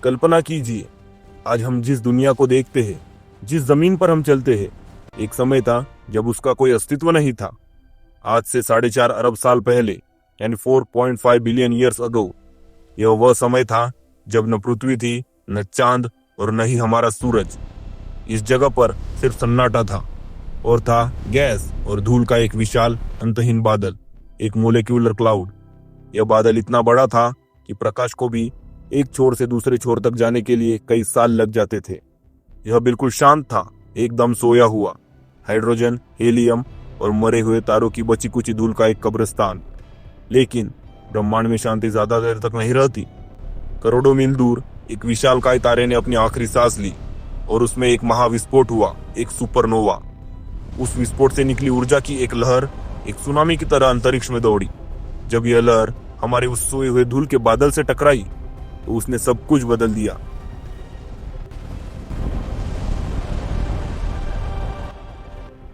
कल्पना कीजिए, आज हम जिस दुनिया को देखते हैं, जिस जमीन पर हम चलते हैं, एक समय था जब उसका कोई अस्तित्व नहीं था। आज से 4.5 अरब साल पहले, यानी 4.5 बिलियन ईयर्स अगो, यह वह समय था जब न पृथ्वी थी, न चांद और न ही हमारा सूरज। इस जगह पर सिर्फ सन्नाटा था, और था गैस और धूल का एक विशाल अंतहीन बादल, एक मोलिक्यूलर क्लाउड। यह बादल इतना बड़ा था कि प्रकाश को भी एक छोर से दूसरे छोर तक जाने के लिए कई साल लग जाते थे। यह बिल्कुल शांत था, एकदम सोया हुआ, हाइड्रोजन, हेलियम और मरे हुए तारों की बची कुची धूल का एक कब्रिस्तान। लेकिन ब्रह्मांड में शांति ज्यादा देर तक नहीं रहती। करोड़ों मील दूर एक विशालकाय तारे ने अपनी आखिरी सांस ली और उसमें एक महाविस्फोट हुआ, एक सुपरनोवा। उस विस्फोट से निकली ऊर्जा की एक लहर एक सुनामी की तरह अंतरिक्ष में दौड़ी। जब यह लहर हमारे उस सोए हुए धूल के बादल से टकराई तो उसने सब कुछ बदल दिया।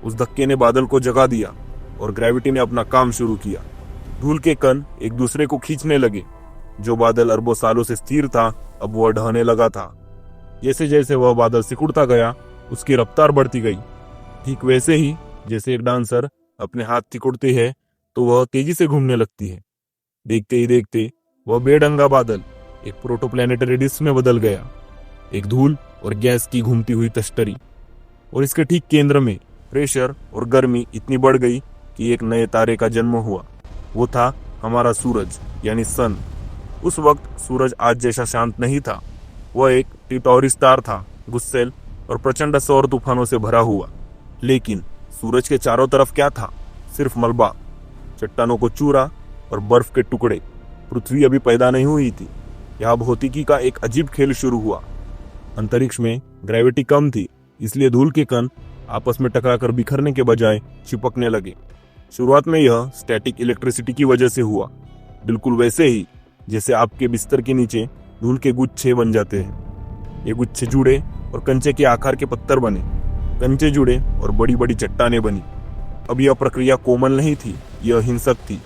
उस धक्के ने बादल को जगा दिया और ग्रेविटी ने अपना काम शुरू किया। धूल के कण एक दूसरे को खींचने लगे। जो बादल अरबों सालों से स्थिर था, अब वह ढहने लगा था। जैसे जैसे वह बादल सिकुड़ता गया, उसकी रफ्तार बढ़ती गई। ठीक वैसे ही जैसे एक डांसर अपने हाथ सिकुड़ते है तो वह तेजी से घूमने लगती है। देखते ही देखते वह बेढंगा बादल एक प्रोटोप्लैनेटरी डिस्क में बदल गया, एक धूल और गैस की घूमती हुई तश्तरी। और इसके ठीक केंद्र में प्रेशर और गर्मी इतनी बढ़ गई कि एक नए तारे का जन्म हुआ। वो था हमारा सूरज, यानी सन। उस वक्त सूरज आज जैसा शांत नहीं था। वह एक टिटौरी स्टार था, गुस्सेल और प्रचंड सौर तूफानों से भरा हुआ। लेकिन सूरज के चारों तरफ क्या था? सिर्फ मलबा, चट्टानों को चूरा और बर्फ के टुकड़े। पृथ्वी अभी पैदा नहीं हुई थी। यहाँ भौतिकी का एक अजीब खेल शुरू हुआ। अंतरिक्ष में ग्रेविटी कम थी, इसलिए धूल के कण आपस में टकराकर बिखरने के बजाय चिपकने लगे। शुरुआत में यह स्टैटिक इलेक्ट्रिसिटी की वजह से हुआ, बिल्कुल वैसे ही जैसे आपके बिस्तर के नीचे धूल के गुच्छे बन जाते हैं। ये गुच्छे जुड़े और कंचे के आकार के पत्थर बने, कंचे जुड़े और बड़ी बड़ी चट्टानें बनी। अब यह प्रक्रिया कोमल नहीं थी, यह हिंसक थी।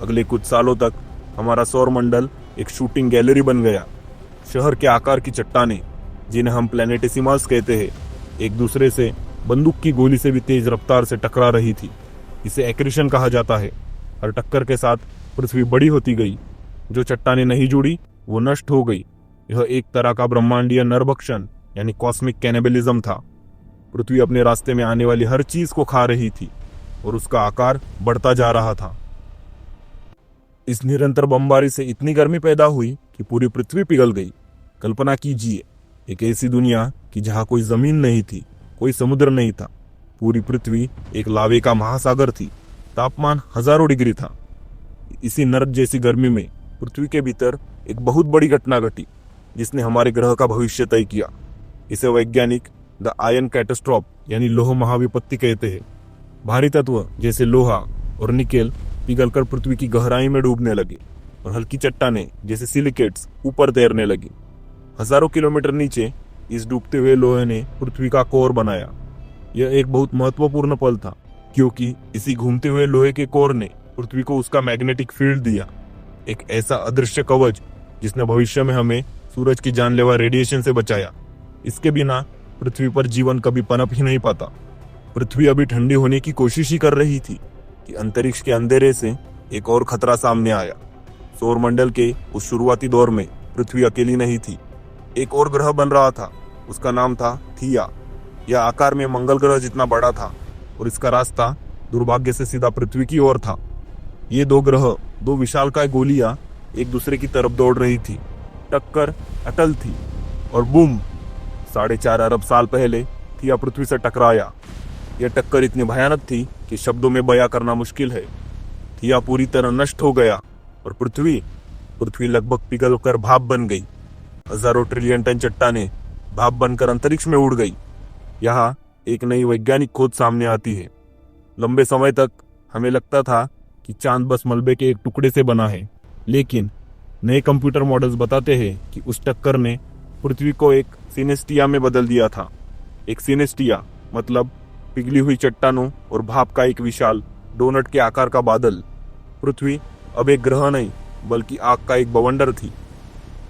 अगले कुछ सालों तक हमारा सौर मंडल एक शूटिंग गैलरी बन गया। शहर के आकार की चट्टानें, जिन्हें हम प्लैनेटेसिमल्स कहते हैं, एक दूसरे से बंदूक की गोली से भी तेज रफ्तार से टकरा रही थी। इसे एक्रीशन कहा जाता है। हर टक्कर के साथ पृथ्वी बड़ी होती गई। जो चट्टानें नहीं जुड़ी वो नष्ट हो गई। यह एक तरह का ब्रह्मांडीय नरभक्षण, यानी कॉस्मिक कैनिबलिज्म था। पृथ्वी अपने रास्ते में आने वाली हर चीज को खा रही थी और उसका आकार बढ़ता जा रहा था। इस निरंतर बमबारी से इतनी गर्मी पैदा हुई कि पूरी पृथ्वी पिघल गई। कल्पना कीजिए, एक ऐसी दुनिया कि जहां कोई जमीन नहीं थी, कोई समुद्र नहीं था। पूरी पृथ्वी एक लावे का महासागर थी। तापमान हजारों डिग्री था। इसी नरक जैसी गर्मी में पृथ्वी के भीतर एक बहुत बड़ी घटना घटी, जिसने हमारे ग्रह का भविष्य तय किया। इसे वैज्ञानिक द आयन कैटास्ट्रॉफ, यानी लोह महाविपत्ति कहते हैं। भारी तत्व जैसे लोहा और निकेल पिघलकर पृथ्वी की गहराई में डूबने लगे और हल्की चट्टानें जैसे सिलिकेट्स ऊपर तैरने लगी। हजारों किलोमीटर नीचे इस डूबते हुए लोहे ने पृथ्वी का कोर बनाया। यह एक बहुत महत्वपूर्ण पल था, क्योंकि इसी घूमते हुए लोहे के कोर ने पृथ्वी को उसका मैग्नेटिक फील्ड दिया, एक ऐसा अदृश्य कवच जिसने भविष्य में हमें सूरज की जानलेवा रेडिएशन से बचाया। इसके बिना पृथ्वी पर जीवन कभी पनप ही नहीं पाता। पृथ्वी अभी ठंडी होने की कोशिश ही कर रही थी कि अंतरिक्ष के अंधेरे से एक और खतरा सामने आया। सौर मंडल के उस शुरुआती दौर में पृथ्वी अकेली नहीं थी। एक और ग्रह बन रहा था, उसका नाम था थिया। यह आकार में मंगल ग्रह जितना बड़ा था और इसका रास्ता दुर्भाग्य से सीधा पृथ्वी की ओर था। ये दो ग्रह, दो विशालकाय गोलियां एक दूसरे की तरफ दौड़ रही थी। टक्कर अटल थी और बूम, 4.5 अरब साल पहले थिया पृथ्वी से टकराया। यह टक्कर इतनी भयानक थी कि शब्दों में बयां करना मुश्किल है। थिया पूरी तरह नष्ट हो गया और पृथ्वी लगभग पिघलकर भाप बन गई। हजारों ट्रिलियन टन चट्टानें भाप बनकर अंतरिक्ष में उड़ गई। यहाँ एक नई वैज्ञानिक खोज सामने आती है। लंबे समय तक हमें लगता था कि चांद बस मलबे के एक टुकड़े से बना है, लेकिन नए कंप्यूटर मॉडल्स बताते हैं कि उस टक्कर ने पृथ्वी को एक सिनेस्टिया में बदल दिया था। एक सिनेस्टिया मतलब पिघली हुई चट्टानों और भाप का एक विशाल डोनट के आकार का बादल। पृथ्वी अब एक ग्रह नहीं बल्कि आग का एक बवंडर थी।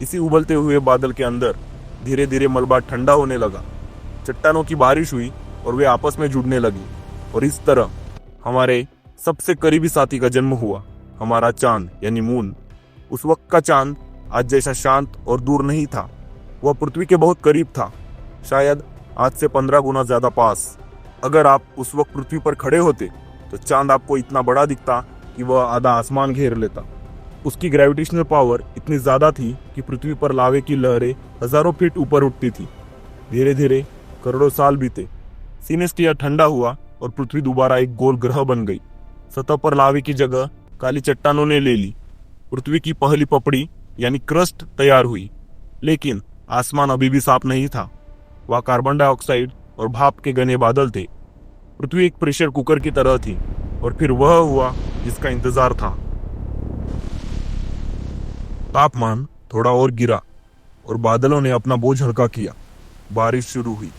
इसी उबलते हुए बादल के अंदर धीरे धीरे मलबा ठंडा होने लगा। चट्टानों की बारिश हुई और वे आपस में जुड़ने लगी, और इस तरह हमारे सबसे करीबी साथी का जन्म हुआ, हमारा चांद यानी मून। उस वक्त का चांद आज जैसा शांत और दूर नहीं था, वह पृथ्वी के बहुत करीब था, शायद आज से 15 गुना ज्यादा पास। अगर आप उस वक्त पृथ्वी पर खड़े होते तो चांद आपको इतना बड़ा दिखता कि वह आधा आसमान घेर लेता। उसकी ग्रेविटेशनल पावर इतनी ज्यादा थी कि पृथ्वी पर लावे की लहरें हजारों फीट ऊपर उठती थी। धीरे धीरे करोड़ों साल बीते, सीनेस्टिया ठंडा हुआ और पृथ्वी दोबारा एक गोल ग्रह बन गई। सतह पर लावे की जगह काली चट्टानों ने ले ली। पृथ्वी की पहली पपड़ी यानी क्रस्ट तैयार हुई, लेकिन आसमान अभी भी साफ नहीं था। वह कार्बन डाइऑक्साइड और भाप के घने बादल थे। पृथ्वी एक प्रेशर कुकर की तरह थी, और फिर वह हुआ जिसका इंतजार था। तापमान थोड़ा और गिरा और बादलों ने अपना बोझ हल्का किया। बारिश शुरू हुई।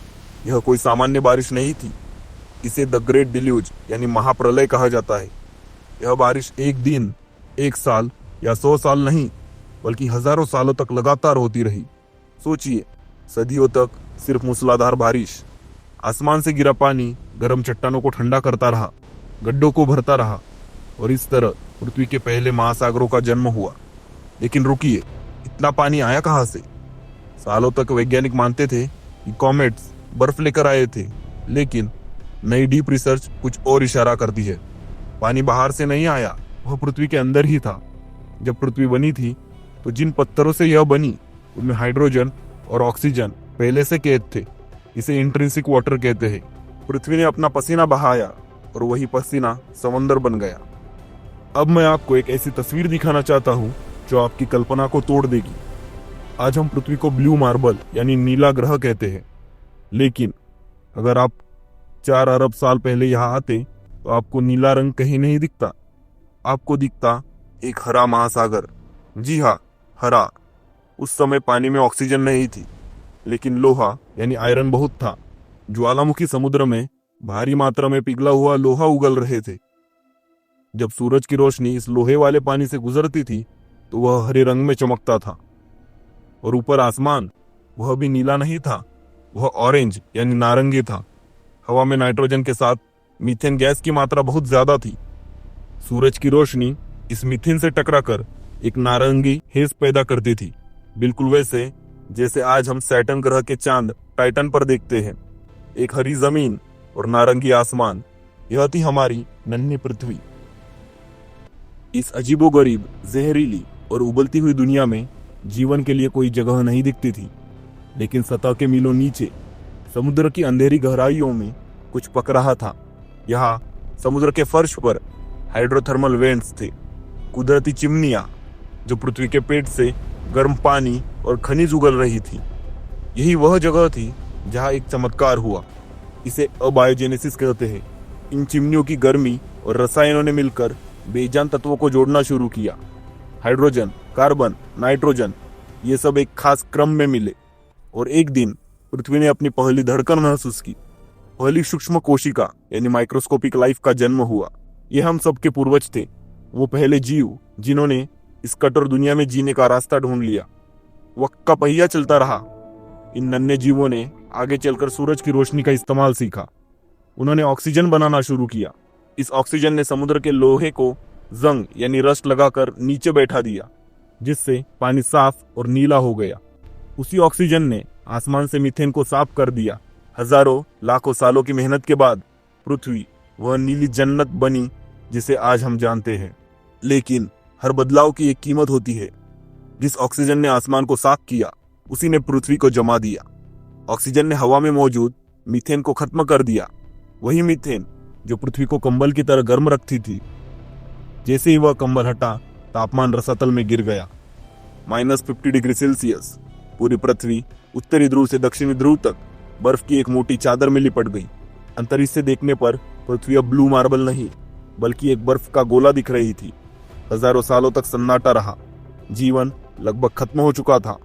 यह कोई सामान्य बारिश नहीं थी, इसे द ग्रेट डिल्यूज यानी महाप्रलय कहा जाता है। यह बारिश एक दिन, एक साल या 100 साल नहीं, बल्कि हजारों सालों तक लगातार होती रही। सोचिए, सदियों तक सिर्फ मूसलाधार बारिश। आसमान से गिरा पानी गर्म चट्टानों को ठंडा करता रहा, गड्ढों को भरता रहा, और इस तरह पृथ्वी के पहले महासागरों का जन्म हुआ। लेकिन रुकिए, इतना पानी आया कहां से? सालों तक वैज्ञानिक मानते थे कि कॉमेट्स बर्फ लेकर आए थे, लेकिन नई डीप रिसर्च कुछ और इशारा करती है। पानी बाहर से नहीं आया, वह पृथ्वी के अंदर ही था। जब पृथ्वी बनी थी तो जिन पत्थरों से यह बनी उनमें हाइड्रोजन और ऑक्सीजन पहले से कैद थे। इसे इंट्रिंसिक वाटर कहते हैं। पृथ्वी ने अपना पसीना बहाया और वही पसीना समंदर बन गया। अब मैं आपको एक ऐसी तस्वीर दिखाना चाहता हूँ जो आपकी कल्पना को तोड़ देगी। आज हम पृथ्वी को ब्लू मार्बल यानी नीला ग्रह कहते हैं, लेकिन अगर आप 4 अरब साल पहले यहाँ आते तो आपको नीला रंग कहीं नहीं दिखता। आपको दिखता एक हरा महासागर। जी हाँ, हरा। उस समय पानी में ऑक्सीजन नहीं थी, लेकिन लोहा यानी आयरन बहुत था। ज्वालामुखी समुद्र में भारी मात्रा में पिघला हुआ लोहा उगल रहे थे। जब सूरज की रोशनी इस लोहे वाले पानी से गुजरती थी तो वह हरे रंग में चमकता था। और ऊपर आसमान, वह भी नीला नहीं था, वह ऑरेंज यानी नारंगी था। हवा में नाइट्रोजन के साथ मीथेन गैस की मात्रा बहुत ज्यादा थी। सूरज की रोशनी इस मीथेन से टकराकर एक नारंगी हेज पैदा करती थी, बिल्कुल वैसे जैसे आज हम सैटर्न ग्रह के चांद टाइटन पर देखते हैं। एक हरी जमीन और नारंगी आसमान, यह थी हमारी नन्ही पृथ्वी। इस अजीबोगरीब, जहरीली और उबलती हुई दुनिया में जीवन के लिए कोई जगह नहीं दिखती थी, लेकिन सतह के मीलों नीचे समुद्र की अंधेरी गहराइयों में कुछ पक रहा था। यहाँ समुद्र के फर्श पर हाइड्रोथर्मल वेंट्स थे, कुदरती चिमनियां जो पृथ्वी के पेट से गर्म पानी और खनिज उगल रही थी। यही वह जगह थी जहाँ एक चमत्कार हुआ। इसे अबायोजेनेसिस कहते हैं। इन चिमनियों की गर्मी और रसायनों ने मिलकर बेजान तत्वों को जोड़ना शुरू किया। हाइड्रोजन, कार्बन, नाइट्रोजन, ये सब एक खास क्रम में मिले, और एक दिन पृथ्वी ने अपनी पहली धड़कन महसूस की। पहली सूक्ष्म कोशिका यानी माइक्रोस्कोपिक लाइफ का जन्म हुआ। ये हम सबके पूर्वज थे, वो पहले जीव जिन्होंने इस कठोर दुनिया में जीने का रास्ता ढूंढ लिया। वक्त का पहिया चलता रहा। इन नन्हे जीवों ने आगे चलकर सूरज की रोशनी का इस्तेमाल सीखा। उन्होंने ऑक्सीजन बनाना शुरू किया। इस ऑक्सीजन ने समुद्र के लोहे को जंग यानी रस्ट लगाकर नीचे बैठा दिया, जिससे पानी साफ और नीला हो गया। उसी ऑक्सीजन ने आसमान से मीथेन को साफ कर दिया। हजारों लाखों सालों की मेहनत के बाद पृथ्वी वह नीली जन्नत बनी जिसे आज हम जानते हैं। लेकिन हर बदलाव की एक कीमत होती है। जिस ऑक्सीजन ने आसमान को साफ किया, उसी ने पृथ्वी को जमा दिया। ऑक्सीजन ने हवा में मौजूद मीथेन को खत्म कर दिया, वही मीथेन जो पृथ्वी को कंबल की तरह गर्म रखती थी। जैसे ही वह कंबल हटा, तापमान रसातल में गिर गया, -50 डिग्री सेल्सियस। पूरी पृथ्वी उत्तरी ध्रुव से दक्षिणी ध्रुव तक बर्फ की एक मोटी चादर में लिपट गई। अंतरिक्ष से देखने पर पृथ्वी अब ब्लू मार्बल नहीं, बल्कि एक बर्फ का गोला दिख रही थी। हजारों सालों तक सन्नाटा रहा। जीवन लगभग खत्म हो चुका था।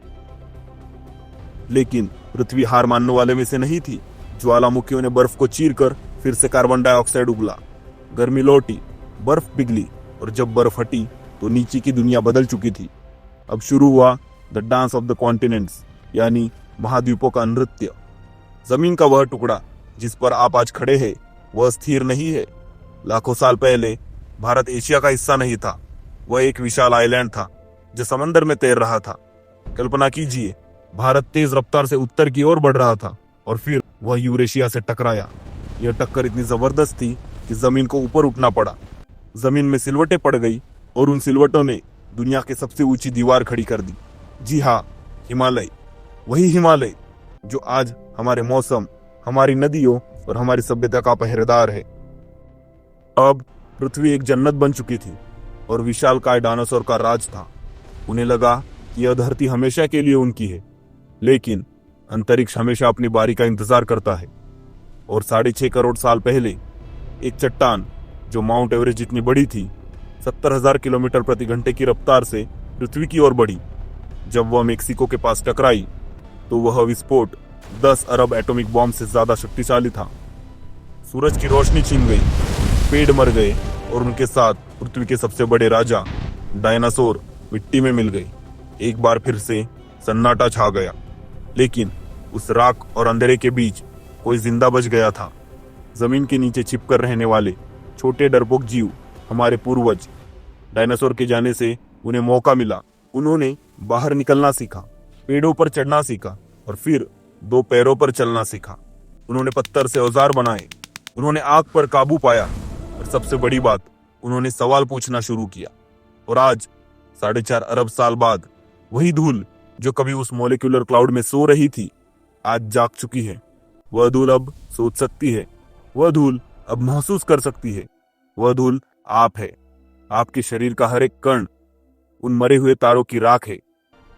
लेकिन पृथ्वी हार मानने वाले में से नहीं थी। ज्वालामुखियों ने बर्फ को चीरकर फिर से कार्बन डाइऑक्साइड उगला। गर्मी लौटी, बर्फ पिघली, और जब बर्फ हटी तो नीचे की दुनिया बदल चुकी थी। अब शुरू हुआ the dance of the continents, यानी महाद्वीपों का नृत्य। जमीन का वह टुकड़ा जिस पर आप आज खड़े हैं वह स्थिर नहीं है। लाखों साल पहले भारत एशिया का हिस्सा नहीं था, वह एक विशाल आइलैंड था जो समंदर में तैर रहा था। कल्पना कीजिए, भारत तेज रफ्तार से उत्तर की ओर बढ़ रहा था और फिर वह यूरेशिया से टकराया। यह टक्कर इतनी जबरदस्त थी कि जमीन को ऊपर उठना पड़ा। जमीन में सिलवटें पड़ गई और उन सिलवटों ने दुनिया की सबसे ऊंची दीवार खड़ी कर दी। जी हाँ, हिमालय। वही हिमालय जो आज हमारे मौसम, हमारी नदियों और हमारी सभ्यता का पहरेदार है। अब पृथ्वी एक जन्नत बन चुकी थी और विशालकाय डायनासोर का राज था। उन्हें लगा कि यह धरती हमेशा के लिए उनकी है, लेकिन अंतरिक्ष हमेशा अपनी बारी का इंतजार करता है। और 6.5 करोड़ साल पहले एक चट्टान जो माउंट एवरेस्ट जितनी बड़ी थी, 70,000 किलोमीटर प्रति घंटे की रफ्तार से पृथ्वी की ओर बढ़ी। जब वह मेक्सिको के पास टकराई तो वह विस्फोट 10 अरब एटॉमिक बॉम्ब से ज्यादा शक्तिशाली था। सूरज की रोशनी छिन गई, पेड़ मर गए और उनके साथ पृथ्वी के सबसे बड़े राजा डायनासोर मिट्टी में मिल गए। एक बार फिर से सन्नाटा छा गया, लेकिन उस राख और अंधेरे के बीच कोई जिंदा बच गया था। जमीन के नीचे छिपकर रहने वाले छोटे डरपोक जीव, हमारे पूर्वज। डायनासोर के जाने से उन्हें मौका मिला। उन्होंने बाहर निकलना सीखा, पेड़ों पर चढ़ना सीखा और फिर 2 पैरों पर चलना सीखा। उन्होंने पत्थर से औजार बनाए, उन्होंने आग पर काबू पाया और सबसे बड़ी बात, उन्होंने सवाल पूछना शुरू किया। और आज 4.5 अरब साल बाद वही धूल जो कभी उस मॉलिक्यूलर क्लाउड में सो रही थी, आज जाग चुकी है। वह धूल अब सोच सकती है, वह धूल अब महसूस कर सकती है। वह धूल आप है। आपके शरीर का हर एक कण उन मरे हुए तारों की राख है।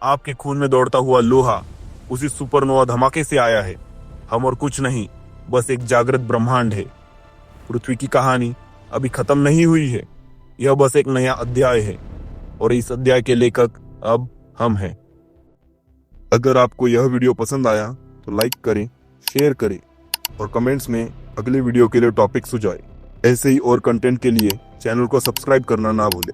आपके खून में दौड़ता हुआ लोहा उसी सुपरनोवा धमाके से आया है। हम और कुछ नहीं, बस एक जागृत ब्रह्मांड है। पृथ्वी की कहानी अभी खत्म नहीं हुई है, यह बस एक नया अध्याय है और इस अध्याय के लेखक अब हम हैं। अगर आपको यह वीडियो पसंद आया तो लाइक करें, शेयर करें और कमेंट्स में अगले वीडियो के लिए टॉपिक सुझाएं। ऐसे ही और कंटेंट के लिए चैनल को सब्सक्राइब करना ना भूलें।